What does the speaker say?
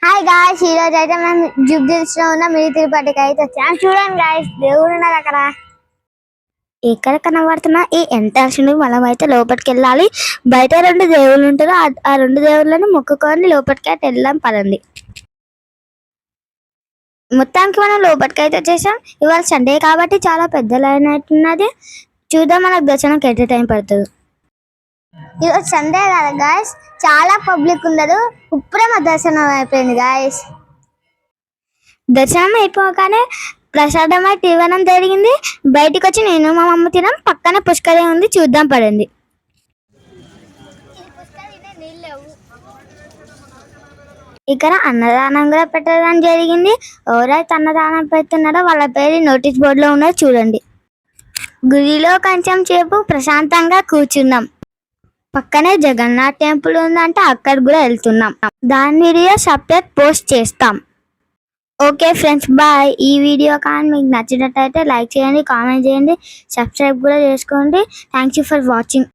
Hi guys, ఈ రోజు అయితే మనం జూబ్లీహిల్స్ లో ఉన్న మినీ తిరుపతికి అయితే వచ్చాం. చూడండి గాయ్స్, దేవుడు ఉన్నారు అక్కడ. ఇక్కడ కనబడుతున్న ఈ ఎంట్రన్స్ ని మనం అయితే లోపలికి వెళ్ళాలి. బయట రెండు దేవుళ్ళు ఉంటారు. ఆ రెండు దేవుళ్ళని మొక్కుకొని లోపలికి అయితే వెళ్దాం పదండి. మొత్తానికి మనం లోపలికి అయితే వచ్చేసాం. ఇవాళ సండే కాబట్టి చాలా పెద్ద లైన్ అవుతున్నది. చూద్దాం మనకు దర్శనంకి ఎంత టైం పడుతుంది. ఈరోజు సండే కదా గాయస్, చాలా పబ్లిక్ ఉండదు. ఇప్పుడే మా దర్శనం అయిపోయింది గాయస్. దర్శనం అయిపోగానే ప్రసాదం అయితే ఇవ్వడం జరిగింది. బయటకు వచ్చి నేను మా మమ్మ తినాం. పక్కన పుష్కరే ఉంది, చూద్దాం పడింది. ఇక్కడ అన్నదానం కూడా పెట్టడం జరిగింది. ఎవరైతే అన్నదానం పెడుతున్నారో వాళ్ళ పేరు నోటీస్ బోర్డులో ఉన్నది చూడండి. గుడిలో కొంచెం సేపు ప్రశాంతంగా కూర్చున్నాం. పక్కనే జగన్నాథ్ టెంపుల్ ఉందంటే అక్కడ కూడా వెళ్తున్నాం. దాని వీడియో సపరేట్ పోస్ట్ చేస్తాం. Okay friends, bye. ఈ వీడియో కానీ మీకు నచ్చినట్టయితే లైక్ చేయండి, కామెంట్ చేయండి, సబ్స్క్రైబ్ కూడా చేసుకోండి. Thank you for watching.